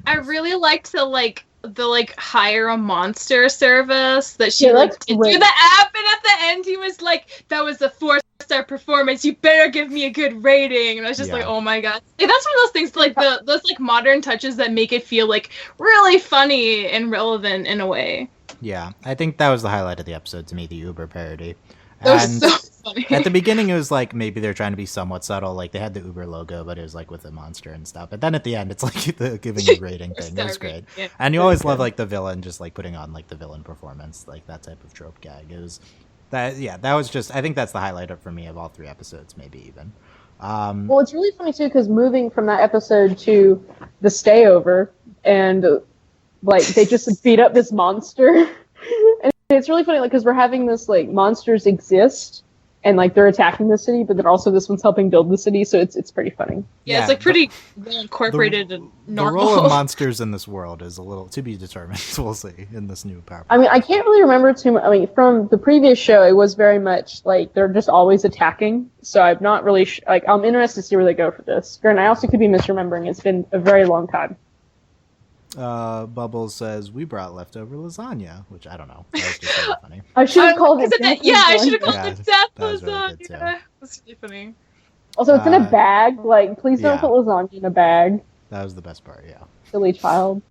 I really liked the hire a monster service that she did through the app, and at the end he was like, "That was a 4-star performance. You better give me a good rating." And I was just like, "Oh my god!" Like, that's one of those things, like those like modern touches that make it feel like really funny and relevant in a way. Yeah, I think that was the highlight of the episode to me, the Uber parody. That was so funny. At the beginning, it was like maybe they're trying to be somewhat subtle. Like, they had the Uber logo, but it was like with a monster and stuff. But then at the end, it's like the giving a rating thing. It was great. Yeah. And you always love like the villain just like putting on like the villain performance, like that type of trope gag. It was that. Yeah, that was just. I think that's the highlight for me of all 3 episodes, maybe even. Well, it's really funny too, because moving from that episode to the Stayover, and like they just beat up this monster. And it's really funny, like, because we're having this, like, monsters exist, and, like, they're attacking the city, but then also this one's helping build the city, so it's pretty funny. Yeah, it's, like, pretty well incorporated and normal. The role of monsters in this world is a little to be determined, we'll see, in this new Powerpuff. I mean, I can't really remember too much. I mean, from the previous show, it was very much, like, they're just always attacking, so I'm not really, I'm interested to see where they go for this. And I also could be misremembering. It's been a very long time. Bubbles says, we brought leftover lasagna, which I don't know. That was just really funny. I should have called it death lasagna. I should have called it death lasagna. Really That's really funny. Also, it's in a bag. Like, please don't put lasagna in a bag. That was the best part, yeah. Silly child.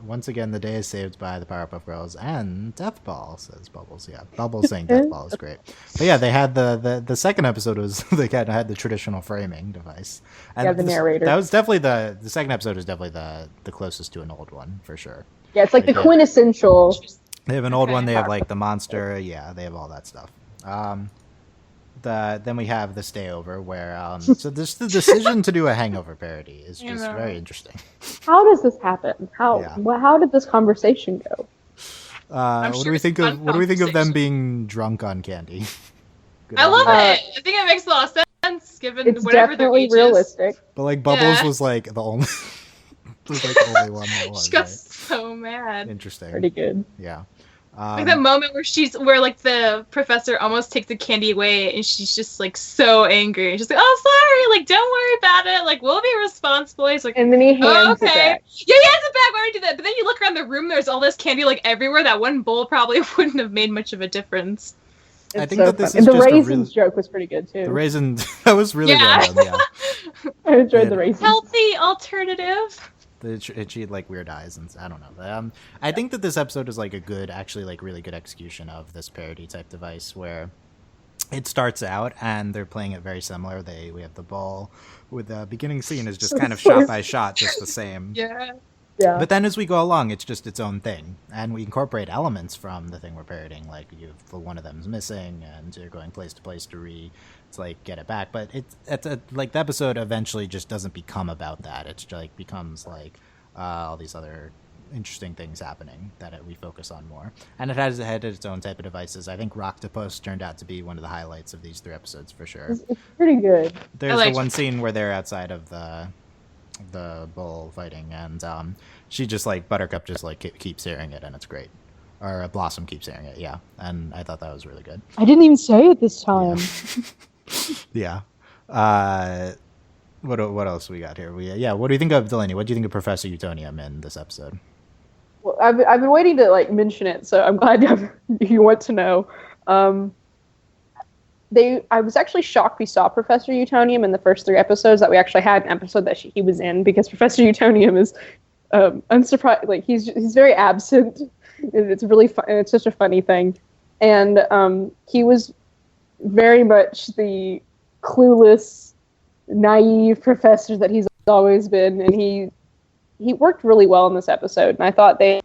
Once again, the day is saved by the Powerpuff Girls and Deathball, says Bubbles. Yeah, Bubbles saying Deathball is great. But yeah, they had the second episode was they kind of had the traditional framing device. And the narrator. That was definitely the second episode is definitely the closest to an old one for sure. Yeah, it's like the quintessential. They have an old one. They have like the monster. Yeah, they have all that stuff. Then we have the Stayover, where so the decision to do a Hangover parody is just very interesting. How does this happen? How did this conversation go? What do we think of them being drunk on candy? I love it. I think it makes a lot of sense given it's whatever their age realistic. is. But like Bubbles was like the only was like the only one that was. She got so mad. Interesting. Pretty good. Yeah. Like that moment where like the professor almost takes the candy away and she's just like so angry. And she's like, "Oh, sorry, like don't worry about it. Like we'll be responsible." He's like, and then he hands it okay. back. Yeah, he hands it back. Why would I do that? But then you look around the room, there's all this candy like everywhere. That one bowl probably wouldn't have made much of a difference. I think that this is and the just raisins joke was pretty good too. The raisins that was really random. Yeah, I enjoyed the raisins. Healthy alternative. She had like weird eyes, and I don't know. I think that this episode is like a good, actually like really good execution of this parody type device where it starts out and they're playing it very similar. We have the ball with the beginning scene is just kind of shot by shot, just the same. Yeah. Yeah. But then as we go along, it's just its own thing, and we incorporate elements from the thing we're parodying. Like one of them's missing, and you're going place to place to get it back. But like the episode eventually just doesn't become about that. It's like becomes like all these other interesting things happening that we focus on more. And it has had its own type of devices. I think Rocktopus turned out to be one of the highlights of these 3 episodes for sure. It's pretty good. There's the one scene where they're outside of the bull fighting, and she just like Buttercup just like keeps hearing it, and it's great. Or Blossom keeps hearing it, yeah. And I thought that was really good. I didn't even say it this time. Yeah. What else we got here? What do you think of Delaney? What do you think of Professor Utonium in this episode? Well, I've been waiting to like mention it, so I'm glad you want to know. I was actually shocked we saw Professor Utonium in the first 3 episodes, that we actually had an episode that he was in, because Professor Utonium is unsurprised. Like he's very absent. It's really fun. It's such a funny thing, and he was very much the clueless, naive professor that he's always been, and he worked really well in this episode. And I thought they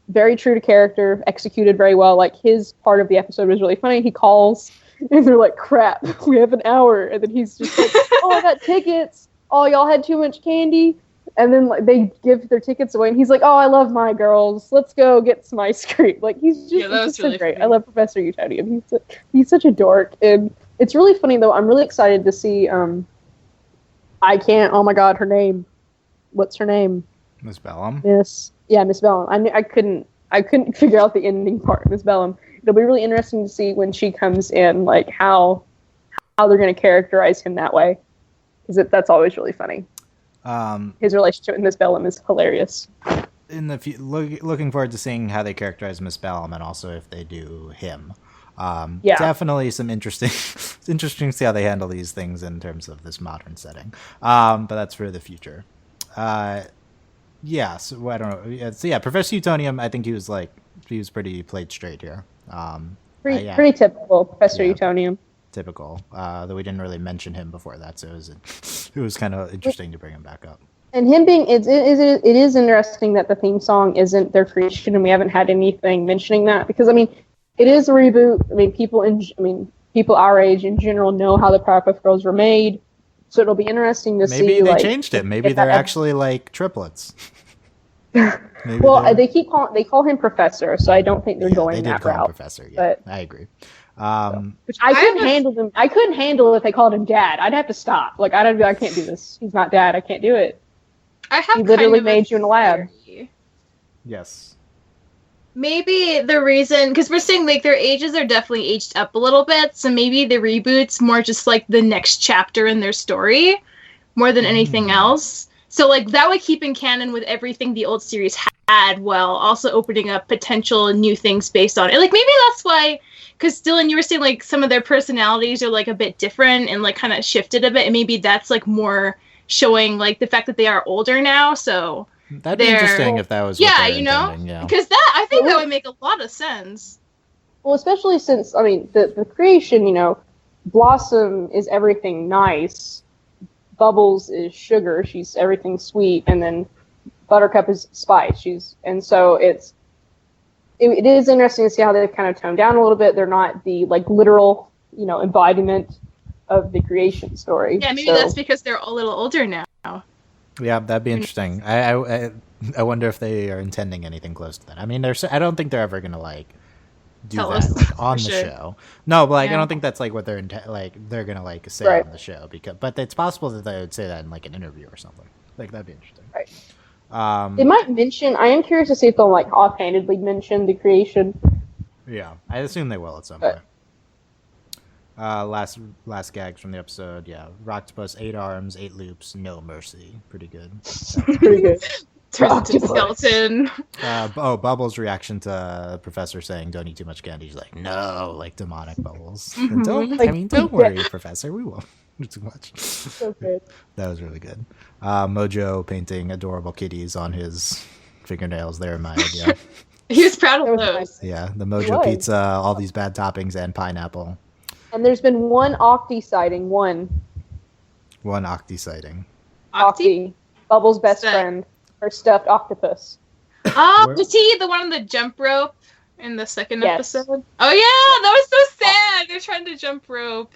very true to character, executed very well. Like his part of the episode was really funny. He calls. And they're like, crap, we have an hour. And then he's just like, oh, I got tickets. Oh, y'all had too much candy. And then like they give their tickets away. And he's like, oh, I love my girls. Let's go get some ice cream. Like, he's just really so great. Funny. I love Professor Utonium. He's such a dork. And it's really funny, though. I'm really excited to see, oh my God, her name. What's her name? Miss Bellum? Miss Bellum. I couldn't figure out the ending part, Miss Bellum. It'll be really interesting to see when she comes in, like how they're going to characterize him that way, because that's always really funny. His relationship with Miss Bellum is hilarious. Looking forward to seeing how they characterize Miss Bellum, and also if they do him. Definitely some interesting. It's interesting to see how they handle these things in terms of this modern setting. But that's for the future. So I don't know. So yeah, Professor Utonium, I think he was pretty played straight here. Pretty typical Professor Utonium. Typical. Though we didn't really mention him before that, so it was kind of interesting to bring him back up. And him being it is interesting that the theme song isn't their creation, and we haven't had anything mentioning that, because I mean it is a reboot. I mean people our age in general know how the Powerpuff Girls were made, so it'll be interesting to see. Maybe they changed it. Maybe they're actually like triplets. They call him Professor, so I don't think they're going that route. Him Professor, yeah, but, I agree. Which I couldn't handle them. I couldn't handle if they called him Dad. I'd have to stop. Like I'd be, I can't do this. He's not Dad. I can't do it. He literally made you in the lab. Yes. Maybe the reason, because we're saying like their ages are definitely aged up a little bit, so maybe the reboot's more just like the next chapter in their story, more than anything else. So, like, that would keep in canon with everything the old series had, while also opening up potential new things based on it. Like, maybe that's why, because Dylan, you were saying, like, some of their personalities are, like, a bit different and, like, kind of shifted a bit, and maybe that's, like, more showing, like, the fact that they are older now, so... That'd be interesting if that was what they're intending, yeah. Because I think that would make a lot of sense. Well, especially since, I mean, the creation, Blossom is everything nice, Bubbles is sugar, she's everything sweet, and then Buttercup is spice. And so it is interesting to see how they've kind of toned down a little bit. They're not the like literal, embodiment of the creation story. Yeah, maybe that's because they're a little older now. Yeah, that'd be interesting. I wonder if they are intending anything close to that. I mean, I don't think they're ever gonna like do Tell that us, like, on the show. No, but like I don't think that's like what they're they're gonna like say on the show, but it's possible that they would say that in like an interview or something. Like that'd be interesting. Right. They might mention. I am curious to see if they'll like offhandedly mention the creation, Yeah, I assume they will at some But- point. Last gags from the episode. Yeah, Rocktopus, 8 arms, 8 loops, no mercy. Pretty good. Pretty good. Turns into a Octopus. skeleton. Bubbles' reaction to Professor saying "Don't eat too much candy." She's like, "No," like demonic Bubbles. Mhm. And don't Like, don't worry, Professor. We won't do too much. So good. That was really good. Mojo painting adorable kitties on his fingernails. They're my idea. He was proud That of was those. nice. Yeah, the It Mojo was. pizza, all these bad toppings, and pineapple. And there's been one Octi sighting. One One Octi sighting. Octi? Bubbles' best Stuffed. friend, her stuffed octopus. Oh, Where- was he the one on the jump rope in the second Yes. episode? Oh yeah, that was so sad. They're trying to jump rope.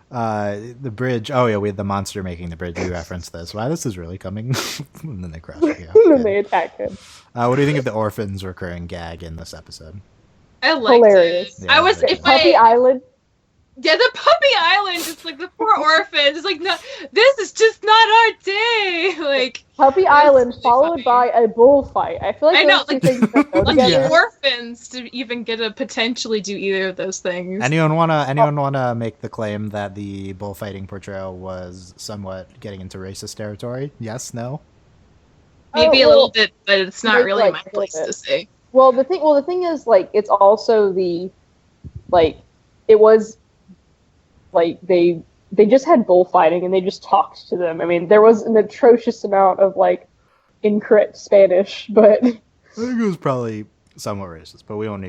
The bridge. Oh yeah, we had the monster making the bridge. We referenced this. Wow, this is really coming. And then they crashed. Yeah, And then good. they attack him. What do you think of the orphans recurring gag in this episode? I liked Hilarious. it. Yeah, I was yeah. if Puppy I Island. yeah the puppy island. It's like the poor orphans. It's like no, this is just not our day. Like Puppy was Island really followed funny. by a bullfight. I feel like I know, those two like- things don't go like together. the orphans to even get to potentially do either of those things. Anyone wanna make the claim that the bullfighting portrayal was somewhat getting into racist territory? Yes, no. Maybe Oh, a little well, bit, but it's not there's, really like, my a little place bit. to say. Well, the thing is, like, it's also it was, like, they just had bullfighting and they just talked to them. I mean, there was an atrocious amount of, like, incorrect Spanish, but I think it was probably somewhat racist, but we won't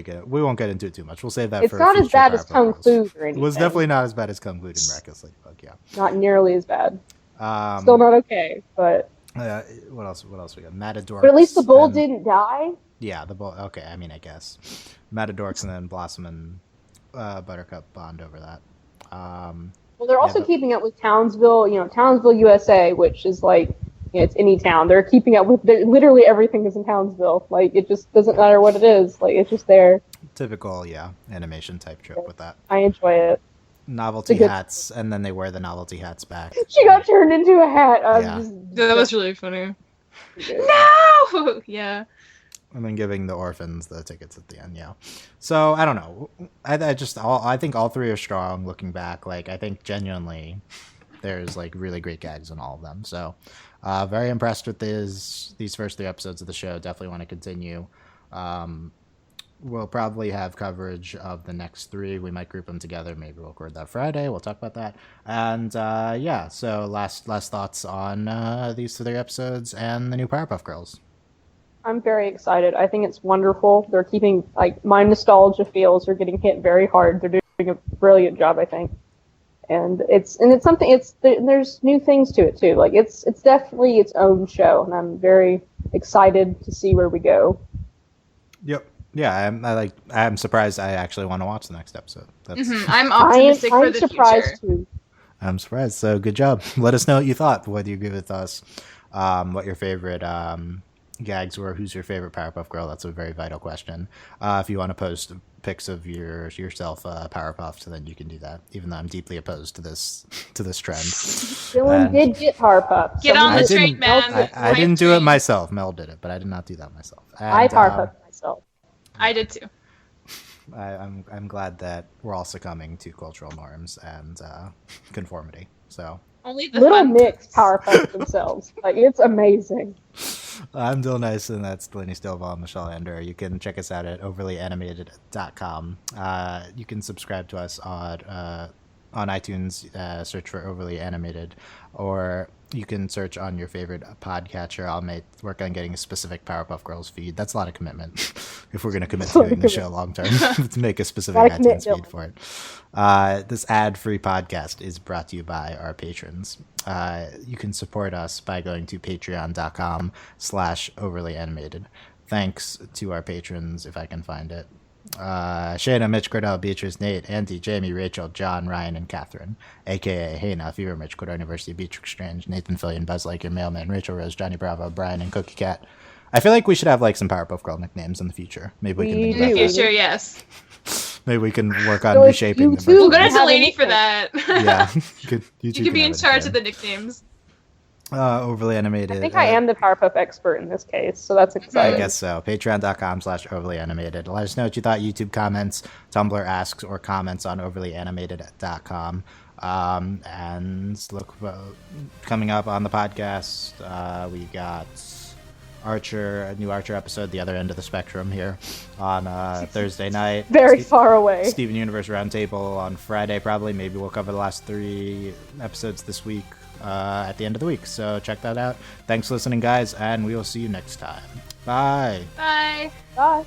get into it too much. We'll save that it's for not as future bad as Powerpuff Kung Girls. Fu or It anything. was definitely not as bad as Kung Fu in Miraculous Ladybug, yeah. not nearly as bad. Um, Still not okay, but what else we got? Matador. at least the bull didn't die. Yeah, the bull. Okay, I mean, I guess Matadorks and then Blossom and Buttercup bond over that. Well, they're also but- keeping up with Townsville, Townsville, USA, which is like, it's any town. They're keeping up with literally everything is in Townsville. Like, it just doesn't matter what it is. Like, it's just there. Typical, yeah, animation type trip with that. I enjoy it. Novelty It's a good- hats, and then they wear the novelty hats back. She got turned into a hat. Yeah. That was really funny. good. No! Yeah. And then giving the orphans the tickets at the end, yeah. So I don't know. I think all three are strong. Looking back, like I think genuinely, there's like really great gags in all of them. So very impressed with these first 3 episodes of the show. Definitely want to continue. We'll probably have coverage of the next 3. We might group them together. Maybe we'll record that Friday. We'll talk about that. And yeah. So last thoughts on these 3 episodes and the new Powerpuff Girls. I'm very excited. I think it's wonderful. They're keeping, like, my nostalgia feels are getting hit very hard. They're doing a brilliant job, I think. And it's something, there's new things to it too. Like, it's definitely its own show, and I'm very excited to see where we go. Yep. Yeah, I'm surprised I actually want to watch the next episode. That's I'm optimistic for I'm the surprised future. too. I'm surprised. So good job. Let us know what you thought. What do you agree with us? What your favorite gags were? Who's your favorite Powerpuff Girl? That's a very vital question. If you want to post pics of yourself Powerpuff, so then you can do that. Even though I'm deeply opposed to this trend. Dylan And- did get Powerpuff. Get on I the didn't- train, man. I didn't do it myself. Mel did it, but I did not do that myself. I And, Powerpuffed myself. I did too. I'm glad that we're all succumbing to cultural norms and conformity. So Only the Little fun Mix parts. Powerpuff themselves. Like, it's amazing. I'm Delaney Stovall, and that's Delaney Stovall and Michelle Anderer. You can check us out at overlyanimated.com. You can subscribe to us on iTunes, search for Overly Animated, or you can search on your favorite podcatcher. I'll work on getting a specific Powerpuff Girls feed. That's a lot of commitment if we're going to commit to doing the show long term to make a specific Gotta commit, iTunes feed Dylan. for it. This ad-free podcast is brought to you by our patrons. You can support us by going to patreon.com/overlyanimated. Thanks to our patrons, if I can find it. Shayna, Mitch, Cordell, Beatrice, Nate, Andy, Jamie, Rachel, John, Ryan, and Catherine, aka Hayna, Fever, Mitch, Cordell, University, Beatrix Strange, Nathan Fillion, Buzz Like Your Mailman, Rachel Rose, Johnny Bravo, Brian, and Cookie Cat. I feel like we should have like some Powerpuff Girl nicknames in the future. Maybe we can We think In the about do. that. future, yes. Maybe we can work on So if reshaping you the two version. We'll go to have Delaney any- for that. Yeah, you You can be in charge of the nicknames. Overly Animated. I think I am the Powerpuff expert in this case, so that's I exciting. guess so. Patreon.com/overly animated. Let us know what you thought. YouTube comments, Tumblr asks, or comments on overlyanimated.com. And look, coming up on the podcast, we got a new Archer episode, The Other End of the Spectrum, here on Thursday night. Very far away. Steven Universe Roundtable on Friday, probably. Maybe we'll cover the last 3 episodes this week at the end of the week. So check that out. Thanks for listening, guys, and we will see you next time. Bye. Bye. Bye.